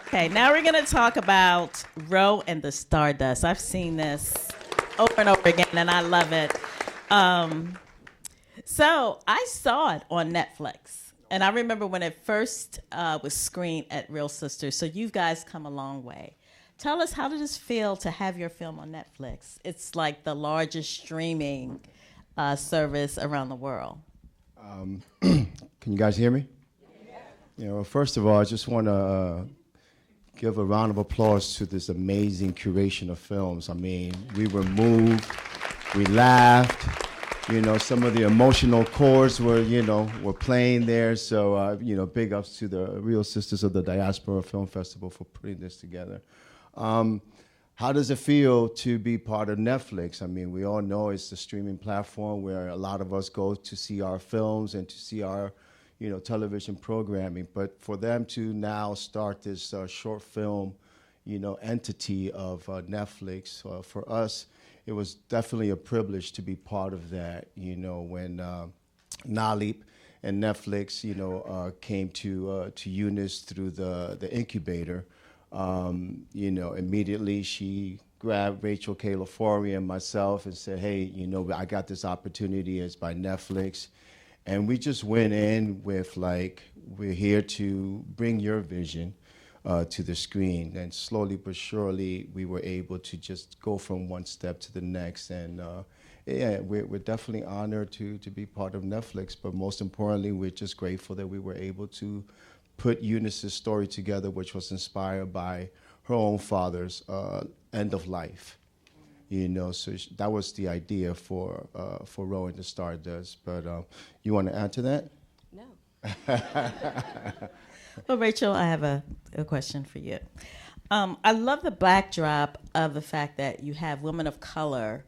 Okay, now we're going to talk about Ro and the Stardust. I've seen this over and over again, and I love it. Um, so I saw it on Netflix, and I remember when it first was screened at Real Sisters. So you guys come a long way. Tell us, how did this feel to have your film on Netflix? It's like the largest streaming service around the world. Can you guys hear me? First of all, I just want to give a round of applause to this amazing curation of films. I mean, we were moved, we laughed. Some of the emotional chords were playing there. So, big ups to the Real Sisters of the Diaspora Film Festival for putting this together. How does it feel to be part of Netflix? I mean, we all know it's the streaming platform where a lot of us go to see our films and to see our, television programming. But for them to now start this short film, entity of Netflix, for us, it was definitely a privilege to be part of that. When Nalip and Netflix, came to Eunice through the incubator. Immediately she grabbed Rachel Calafori and myself and said, hey, I got this opportunity. It's by Netflix. And we just went in with we're here to bring your vision to the screen. And slowly but surely, we were able to just go from one step to the next. And we're definitely honored to be part of Netflix. But most importantly, we're just grateful that we were able to put Eunice's story together, which was inspired by her own father's end of life. So that was the idea for Ro and the Stardust. But you want to add to that? No. Well, Rachel, I have a question for you. I love the backdrop of the fact that you have women of color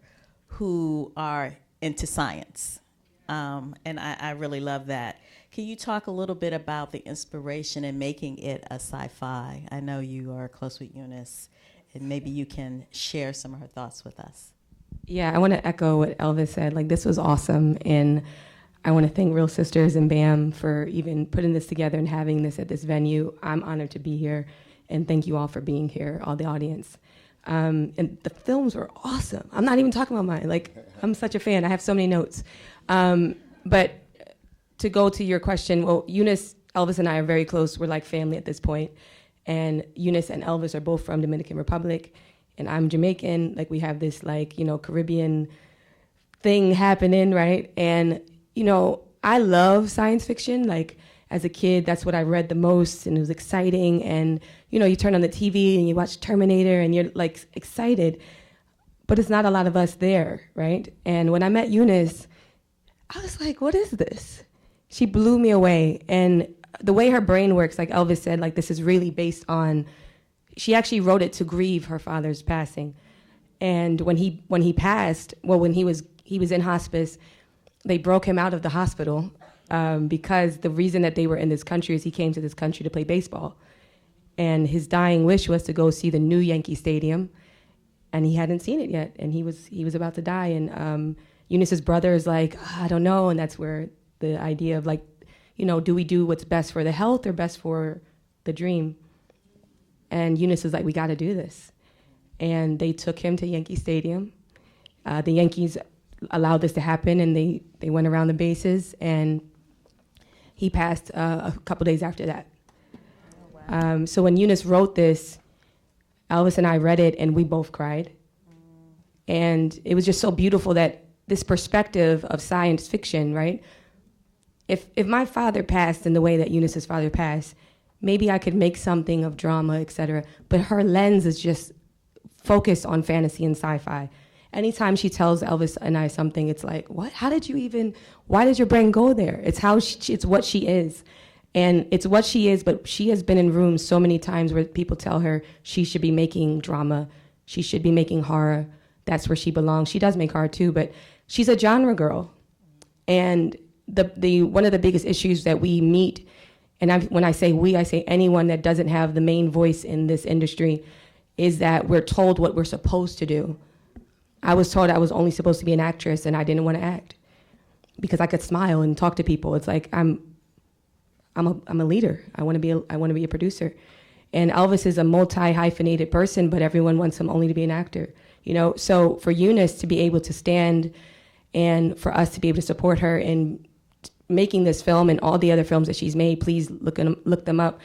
who are into science. And I really love that. Can you talk a little bit about the inspiration in making it a sci-fi? I know you are close with Eunice, and maybe you can share some of her thoughts with us. Yeah, I want to echo what Elvis said. This was awesome, and I want to thank Real Sisters and BAM for even putting this together and having this at this venue. I'm honored to be here, and thank you all for being here, all the audience. And the films were awesome. I'm not even talking about mine. I'm such a fan. I have so many notes. But to go to your question, well, Eunice, Elvis, and I are very close. We're like family at this point. And Eunice and Elvis are both from Dominican Republic, and I'm Jamaican. We have this Caribbean thing happening, right? And I love science fiction. As a kid, that's what I read the most, and it was exciting. And you turn on the TV and you watch Terminator, and you're excited. But it's not a lot of us there, right? And when I met Eunice, I was like, what is this? She blew me away. And the way her brain works, like Elvis said, this is really based on, she actually wrote it to grieve her father's passing. And when he passed, when he was in hospice, they broke him out of the hospital because the reason that they were in this country is he came to this country to play baseball. And his dying wish was to go see the new Yankee Stadium, and he hadn't seen it yet, and he was about to die. And Eunice's brother is like, I don't know, and that's where the idea of do we do what's best for the health or best for the dream? And Eunice is like, we got to do this. And they took him to Yankee Stadium. The Yankees allowed this to happen, and they went around the bases, and he passed a couple days after that. Oh, wow. So when Eunice wrote this, Elvis and I read it, and we both cried. And it was just so beautiful that this perspective of science fiction, right? If my father passed in the way that Eunice's father passed, maybe I could make something of drama, et cetera. But her lens is just focused on fantasy and sci-fi. Anytime she tells Elvis and I something, it's like, what? Why did your brain go there? It's it's what she is. And it's what she is, but she has been in rooms so many times where people tell her she should be making drama, she should be making horror. That's where she belongs. She does make horror too, but she's a genre girl. And the one of the biggest issues that we meet, and when I say we, I say anyone that doesn't have the main voice in this industry, is that we're told what we're supposed to do. I was told I was only supposed to be an actress, and I didn't want to act because I could smile and talk to people. It's like I'm a leader. I want to be a producer, And Elvis is a multi-hyphenated person, but everyone wants him only to be an actor. You know, so for Eunice to be able to stand and for us to be able to support her in making this film and all the other films that she's made, please look them up.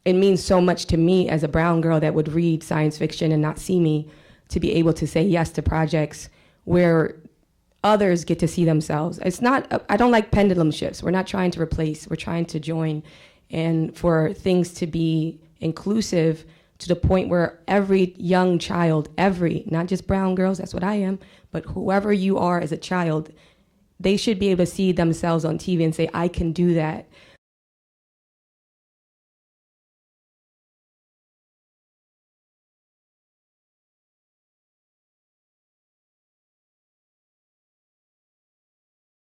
It means so much to me as a brown girl that would read science fiction and not see me, to be able to say yes to projects where others get to see themselves. It's not, I don't like pendulum shifts. We're not trying to replace, we're trying to join, and for things to be inclusive to the point where every young child, not just brown girls, that's what I am, but whoever you are as a child, they should be able to see themselves on TV and say, I can do that.